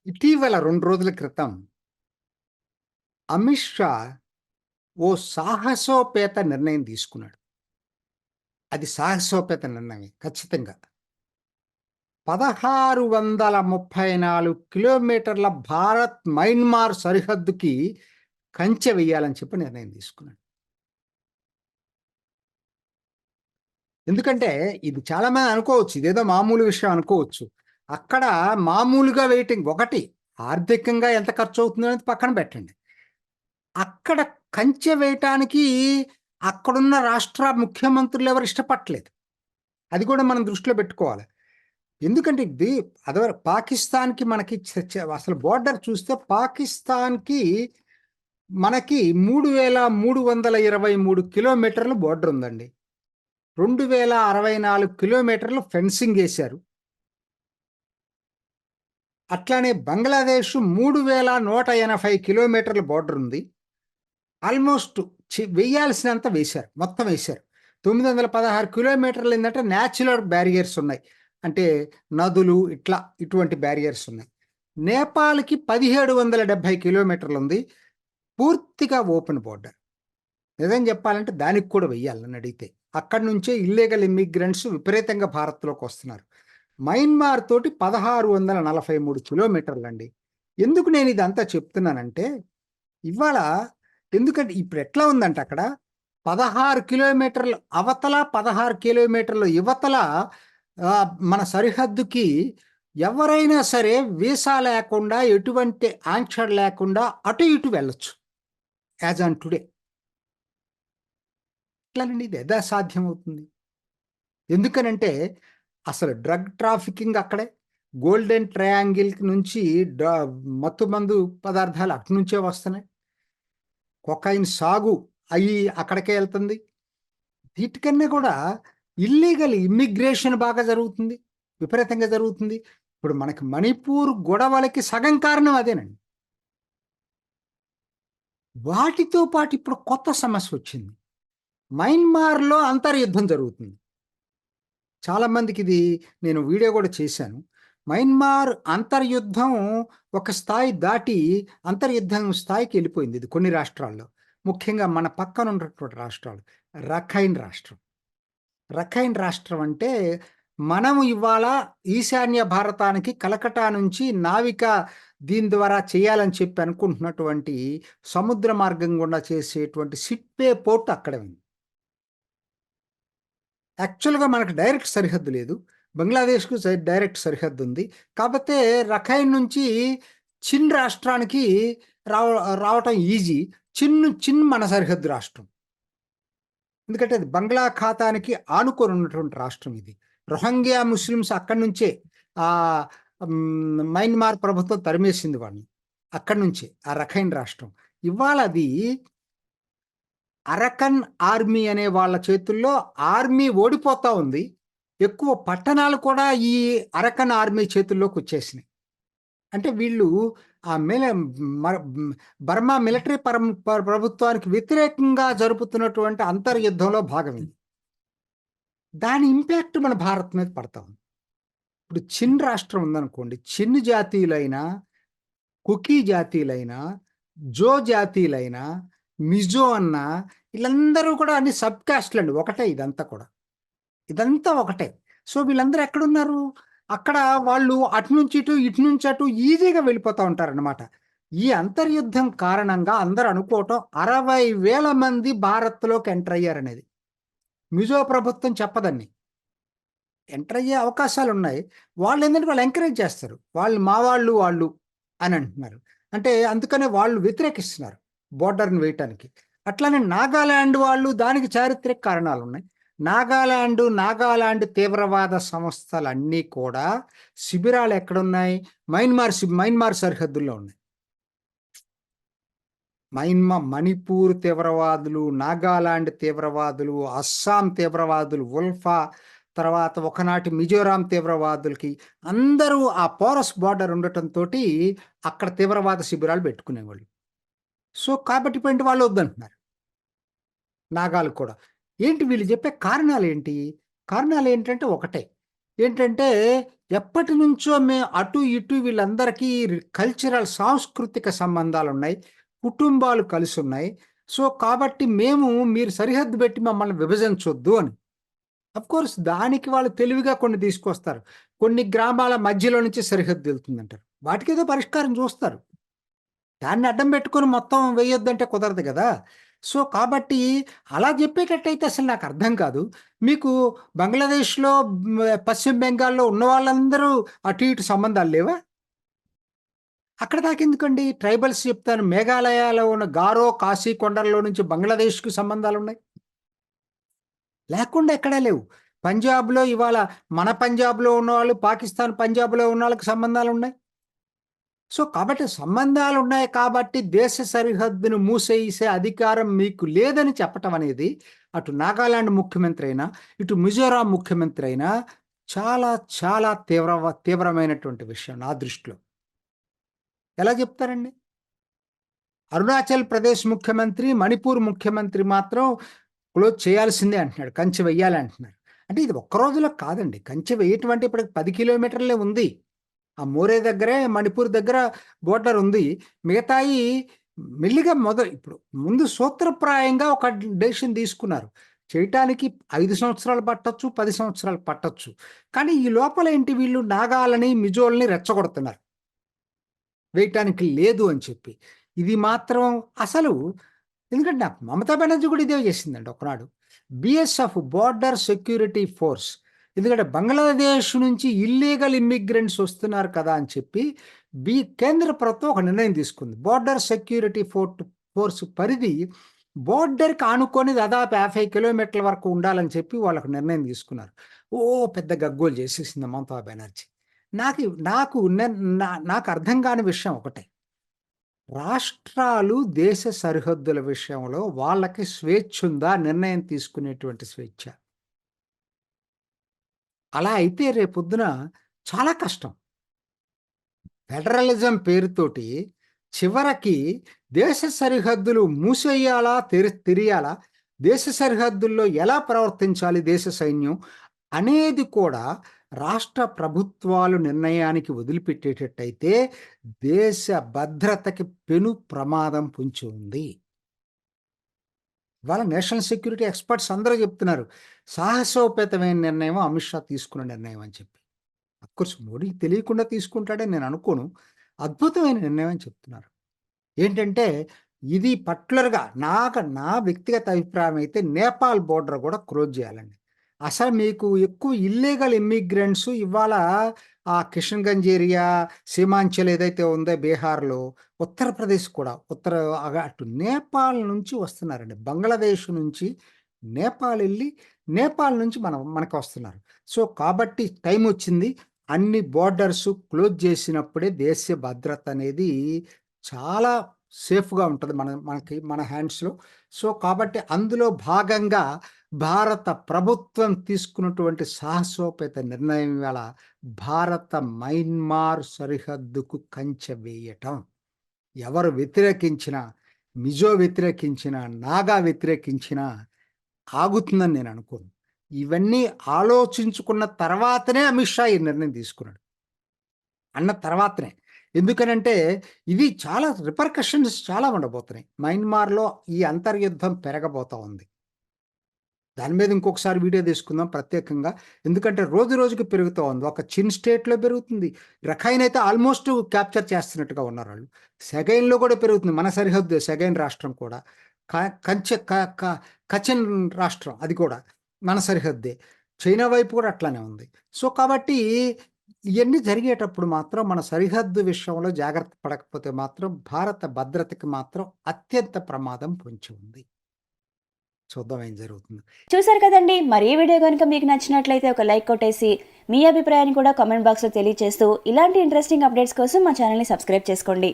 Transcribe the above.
ఇటీవల 2 రోజుల క్రితం అమిత్ షా ఓ సాహసోపేత నిర్ణయం తీసుకున్నాడు. అది సాహసోపేత నిర్ణయమే ఖచ్చితంగా. 1634 కిలోమీటర్ల భారత్ మయన్మార్ సరిహద్దుకి కంచె వేయాలని చెప్పి నిర్ణయం తీసుకున్నాడు. ఎందుకంటే ఇది చాలామంది అనుకోవచ్చు. ఇదేదో మామూలు విషయం అనుకోవచ్చు. అక్కడ మామూలుగా వెయిటింగ్ ఒకటి ఆర్థికంగా ఎంత ఖర్చవుతుందనేది పక్కన పెట్టండి. అక్కడ కంచె వేయటానికి అక్కడున్న రాష్ట్ర ముఖ్యమంత్రులు ఎవరు ఇష్టపడట్లేదు. అది కూడా మనం దృష్టిలో పెట్టుకోవాలి. ఎందుకంటే ఇది అదివరకు పాకిస్తాన్‌కి మనకి అసలు బోర్డర్ చూస్తే పాకిస్తాన్‌కి మనకి 3323 కిలోమీటర్లు బోర్డర్ ఉందండి. 2064 కిలోమీటర్లు ఫెన్సింగ్ ఏశారు. అట్లానే బంగ్లాదేశ్ 3180 కిలోమీటర్ల బోర్డర్ ఉంది. ఆల్మోస్ట్ వేయాల్సినంత వేశారు. మొత్తం వేశారు. 916 కిలోమీటర్లు ఏందంటే న్యాచురల్ బ్యారియర్స్ ఉన్నాయి. అంటే నదులు ఇటువంటి బ్యారియర్స్ ఉన్నాయి. నేపాల్‌కి 1770 కిలోమీటర్లు ఉంది. పూర్తిగా ఓపెన్ బోర్డర్. నిజం చెప్పాలంటే దానికి కూడా వెయ్యాలి నన్నడిగితే. అక్కడి నుంచే ఇల్లీగల్ ఇమ్మిగ్రెంట్స్ విపరీతంగా భారత్‌లోకి వస్తున్నారు. మయన్మార్ తోటి 1643 కిలోమీటర్లండి. ఎందుకు నేను ఇదంతా చెప్తున్నానంటే ఇవాళ ఎందుకంటే ఇప్పుడు ఎట్లా ఉందంటే అక్కడ 16 కిలోమీటర్లు అవతల, 16 కిలోమీటర్లు ఇవతల మన సరిహద్దుకి ఎవరైనా సరే వీసా లేకుండా, ఎటువంటి ఆంక్షలు లేకుండా అటు ఇటు వెళ్ళొచ్చు. As on today. ఎట్లానండి ఇది ఎలా సాధ్యమవుతుంది? ఎందుకనంటే అసలు డ్రగ్ ట్రాఫికింగ్ అక్కడే. గోల్డెన్ ట్రయాంగిల్ నుంచి మత్తుమందు పదార్థాలు అటునుంచే వస్తున్నాయి. కొకైన్ సాగు అక్కడికే వెళ్తుంది. వీటికన్నా కూడా ఇల్లీగల్ ఇమ్మిగ్రేషన్ బాగా జరుగుతుంది. విపరీతంగా జరుగుతుంది. ఇప్పుడు మనకి మణిపూర్ గొడవలకి సగం కారణం అదేనండి. వాటితో పాటు ఇప్పుడు కొత్త సమస్య వచ్చింది. మయన్మార్‌లో అంతర్యుద్ధం జరుగుతుంది. చాలామందికి ఇది నేను వీడియో కూడా చేశాను. మయన్మార్ అంతర్యుద్ధం ఒక స్థాయి దాటి అంతర్యుద్ధం స్థాయికి వెళ్ళిపోయింది ఇది కొన్ని రాష్ట్రాల్లో. ముఖ్యంగా మన పక్కన ఉన్నటువంటి రాష్ట్రాలు. రఖైన్ రాష్ట్రం. రఖైన్ రాష్ట్రం అంటే మనం ఇవాళ ఈశాన్య భారతానికి కలకట్టా నుంచి నావికా దీని ద్వారా చేయాలని చెప్పి అనుకుంటున్నటువంటి సముద్ర మార్గం గుండా చేసేటువంటి సిట్పే పోర్ట్ అక్కడే ఉంది. యాక్చువల్‌గా మనకు డైరెక్ట్ సరిహద్దు లేదు. బంగ్లాదేశ్‌కు డైరెక్ట్ సరిహద్దు ఉంది. కాపోతే రఖైన్ నుంచి చిన్ రాష్ట్రానికి రావటం ఈజీ. చిన్ మన సరిహద్దు రాష్ట్రం. ఎందుకంటే అది బంగ్లాఖాతానికి ఆనుకొని ఉన్నటువంటి రాష్ట్రం ఇది. రోహింగ్యా ముస్లిమ్స్ అక్కడి నుంచే మయన్మార్ ప్రభుత్వం తరిమేసింది వాళ్ళని. అక్కడి నుంచే ఆ రఖైన్ రాష్ట్రం. ఇవాళ అది అరకన్ ఆర్మీ అనే వాళ్ళ చేతుల్లో ఆర్మీ ఓడిపోతా ఉంది. ఎక్కువ పట్టణాలు కూడా ఈ అరకన్ ఆర్మీ చేతుల్లోకి వచ్చేసినాయి. అంటే వీళ్ళు ఆ బర్మా మిలిటరీ ప్రభుత్వానికి వ్యతిరేకంగా జరుపుతున్నటువంటి అంతర్యుద్ధంలో భాగం ఇది. దాని ఇంపాక్ట్ మన భారత్ మీద పడతా ఉంది. ఇప్పుడు చిన్ రాష్ట్రం ఉందనుకోండి. చిన్ జాతీయులైనా, కుకీ జాతీయులైనా, జో జాతీయులైనా, మిజో అన్నా వీళ్ళందరూ కూడా అన్ని సబ్ కాస్ట్‌లండి. ఒకటే ఇదంతా కూడా. ఇదంతా ఒకటే. సో వీళ్ళందరూ ఎక్కడున్నారు? అక్కడ వాళ్ళు అటు నుంచి ఇటు, ఇటు నుంచి అటు ఈజీగా వెళ్ళిపోతా ఉంటారనమాట. ఈ అంతర్యుద్ధం కారణంగా అందరూ అనుకోవటం 60,000 మంది భారత్‌లోకి ఎంటర్ అయ్యారనేది. మిజో ప్రభుత్వం చెప్పదని. ఎంటర్ అయ్యే అవకాశాలున్నాయి. వాళ్ళేంటంటే వాళ్ళు ఎంకరేజ్ చేస్తారు. మా వాళ్ళు అని అంటున్నారు. అంటే అందుకనే వాళ్ళు వ్యతిరేకిస్తున్నారు బోర్డర్‌ని వేయటానికి. అట్లానే నాగాలాండ్ వాళ్ళు దానికి చారిత్రక కారణాలున్నాయి. నాగాలాండ్ తీవ్రవాద సంస్థలన్నీ కూడా శిబిరాలు ఎక్కడున్నాయి? మయన్మార్ సరిహద్దుల్లో ఉన్నాయి. మణిపూర్ తీవ్రవాదులు, నాగాలాండ్ తీవ్రవాదులు, అస్సాం తీవ్రవాదులు, ఉల్ఫా, తర్వాత ఒకనాటి మిజోరాం తీవ్రవాదులకి అందరూ ఆ పోరస్ బోర్డర్ ఉండటంతోటి అక్కడ తీవ్రవాద శిబిరాలు పెట్టుకునేవాళ్ళు. సో కాబట్టి ఇప్పుడేంటి వాళ్ళు వద్దంటున్నారు. నాగాలు కూడా. ఏంటి వీళ్ళు చెప్పే కారణాలేంటి? కారణాలేంటంటే ఒకటే. ఏంటంటే ఎప్పటి నుంచో మేము అటు ఇటు వీళ్ళందరికీ కల్చరల్ సాంస్కృతిక సంబంధాలున్నాయి. కుటుంబాలు కలిసున్నాయి. సో, కాబట్టి మీరు సరిహద్దు పెట్టి మమ్మల్ని విభజించొద్దు అని. అఫ్‌కోర్స్ దానికి వాళ్ళు తెలివిగా కొన్ని తీసుకొస్తారు. కొన్ని గ్రామాల మధ్యలో నుంచి సరిహద్దు వెళ్తుందంటారు. వాటికేదో పరిష్కారం చూస్తారు. దాన్ని అడ్డం పెట్టుకొని మొత్తం వేయొద్దంటే కుదరదు గదా! సో, కాబట్టి అలా చెప్పేటట్టయితే అసలు నాకర్థం కాదు. మీకు బంగ్లాదేశ్‌లో, పశ్చిమ బెంగాల్‌లో ఉన్న వాళ్ళందరూ అటు ఇటు సంబంధాలు లేవా? అక్కడ దాకెందుకండి? ట్రైబల్స్ చెప్తాను. మేఘాలయలో ఉన్న గారో, ఖాసీ కొండల్లో నుంచి బంగ్లాదేశ్‌కి సంబంధాలున్నాయి. లేకుండా ఎక్కడా లేవు. పంజాబ్‌లో ఇవాళ మన పంజాబ్‌లో ఉన్నవాళ్ళు, పాకిస్తాన్ పంజాబ్‌లో ఉన్నోళ్ళకి సంబంధాలున్నాయి. సో, కాబట్టి సంబంధాలున్నాయి కాబట్టి దేశ సరిహద్దును మూసేసే అధికారం మీకు లేదని చెప్పటం అనేది అటు నాగాలాండ్ ముఖ్యమంత్రి అయినా, ఇటు మిజోరాం ముఖ్యమంత్రి అయినా చాలా చాలా తీవ్రమైనటువంటి విషయం నా దృష్టిలో. ఎలా చెప్తారండి? అరుణాచల్ ప్రదేశ్ ముఖ్యమంత్రి, మణిపూర్ ముఖ్యమంత్రి మాత్రం క్లోజ్ చేయాల్సిందే అంటున్నాడు. కంచె వెయ్యాలి అంటున్నారు. అంటే ఇది ఒక్క రోజులో కాదండి. కంచె వేయటం అంటే ఇప్పటికి 10 కిలోమీటర్లే ఉంది. ఆ మోరే దగ్గరే మణిపూర్ దగ్గర బోర్డర్ ఉంది. మిగతాయి మెల్లిగా ఇప్పుడు ముందు సూత్రప్రాయంగా ఒక డెసిషన్ తీసుకున్నారు. చేయటానికి 5 సంవత్సరాలు పట్టొచ్చు, 10 సంవత్సరాలు పట్టొచ్చు. కానీ ఈ లోపల ఏంటి వీళ్ళు నాగాలని, మిజోల్ని రెచ్చగొడుతున్నారు. వేయటానికి లేదు అని చెప్పి. ఇది మాత్రం అసలు ఎందుకంటే మమతా బెనర్జీ కూడా ఇదే చేసిందండి ఒకనాడు. BSF border security force. ఎందుకంటే బంగ్లాదేశ్ నుంచి ఇల్లీగల్ ఇమ్మిగ్రెంట్స్ వస్తున్నారు కదా అని చెప్పి కేంద్ర ప్రభుత్వం ఒక నిర్ణయం తీసుకుంది. బోర్డర్ సెక్యూరిటీ ఫోర్స్ పరిధి బోర్డర్‌కి ఆనుకొని దాదాపు 50 కిలోమీటర్ల వరకు ఉండాలని చెప్పి వాళ్ళొక నిర్ణయం తీసుకున్నారు. పెద్ద గగ్గోలు చేసేసింది మమతా బెనర్జీ. నాకు నాకు నాకు అర్థం కాని విషయం ఒకటే. రాష్ట్రాలు దేశ సరిహద్దుల విషయంలో వాళ్ళకి స్వేచ్ఛుందా నిర్ణయం తీసుకునేటువంటి స్వేచ్ఛ? అలా అయితే రేపొద్దున చాలా కష్టం. ఫెడరలిజం పేరుతోటి చివరికి దేశ సరిహద్దులు మూసేయాలా? తెరియాలా? దేశ సరిహద్దుల్లో ఎలా ప్రవర్తించాలి దేశ సైన్యం అనేది కూడా రాష్ట్ర ప్రభుత్వాలు నిర్ణయానికి వదిలిపెట్టేటట్టయితే దేశ భద్రతకి పెను ప్రమాదం పొంచి ఉంది. ఇవాళ నేషనల్ సెక్యూరిటీ ఎక్స్పర్ట్స్ అందరూ చెప్తున్నారు. సాహసోపేతమైన నిర్ణయం అమిత్ షా తీసుకున్న నిర్ణయం అని చెప్పి. అఫ్‌కోర్స్ మోడీకి తెలియకుండా తీసుకుంటాడని నేను అనుకోను. అద్భుతమైన నిర్ణయం అని చెప్తున్నారు. ఏంటంటే ఇది పర్టిక్యులర్‌గా నా వ్యక్తిగత అభిప్రాయం అయితే నేపాల్ బోర్డర్ కూడా క్లోజ్ చేయాలండి. అసలు మీకు ఎక్కువ ఇల్లీగల్ ఇమ్మిగ్రెంట్స్ ఇవాళ ఆ కిషన్‌గంజ్ ఏరియా, సీమాంచల్ ఏదైతే ఉందో బీహార్‌లో, ఉత్తరప్రదేశ్ కూడా అటు నేపాల్ నుంచి వస్తున్నారండి. బంగ్లాదేశ్ నుంచి నేపాల్ ఎళ్లి, నేపాల్ నుంచి మనకు వస్తున్నారు. సో, కాబట్టి టైమొచ్చింది. అన్ని బోర్డర్స్ క్లోజ్ చేసినప్పుడే దేశ భద్రత అనేది చాలా సేఫ్‌గా ఉంటది మన హ్యాండ్స్‌లో. సో, కాబట్టి అందులో భాగంగా భారత ప్రభుత్వం తీసుకున్నటువంటి సాహసోపేత నిర్ణయం ఇవాళ భారత మయన్మార్ సరిహద్దుకు కంచె వేయటం. ఎవరు వ్యతిరేకించినా, మిజో వ్యతిరేకించినా, నాగా వ్యతిరేకించినా ఆగుతుందని నేను అనుకోను. ఇవన్నీ ఆలోచించుకున్న తర్వాతనే అమిత్ షా ఈ నిర్ణయం తీసుకున్నాడు. అన్న తర్వాతనే. ఎందుకనంటే ఇది చాలా రిపర్కషన్స్ చాలా ఉండబోతున్నాయి. మయన్మార్‌లో ఈ అంతర్యుద్ధం పెరగబోతా ఉంది. దాని మీద ఇంకొకసారి వీడియో తీసుకుందాం ప్రత్యేకంగా. ఎందుకంటే రోజు రోజుకి పెరుగుతా ఉంది. ఒక చిన్ స్టేట్‌లో పెరుగుతుంది. రఖైన్ అయితే ఆల్మోస్ట్ క్యాప్చర్ చేస్తున్నట్టుగా ఉన్నారాళ్ళు. సెగైన్‌లో కూడా పెరుగుతుంది. మన సరిహద్దు సెగైన్ రాష్ట్రం కూడా. క కంచె క క కచెన్ రాష్ట్రం అది కూడా మన సరిహద్దే. చైనా వైపు కూడా అట్లానే ఉంది. సో, కాబట్టి ఇయన్నీ జరిగేటప్పుడు మాత్రం మన సరిహద్దు విషయంలో జాగ్రత్త పడకపోతే మాత్రం భారత భద్రతకి మాత్రం అత్యంత ప్రమాదం పొంచి ఉంది. చూద్దాం ఏం జరుగుతుందో. చూసారు కదండి. మరి ఈ వీడియో కనుక మీకు నచ్చినట్లయితే ఒక లైక్ కొట్టేసి మీ అభిప్రాయాన్ని కూడా కామెంట్ బాక్స్‌లో తెలియజేస్తూ ఇలాంటి ఇంట్రెస్టింగ్ అప్డేట్స్ కోసం మా ఛానల్‌ని సబ్స్క్రైబ్ చేసుకోండి.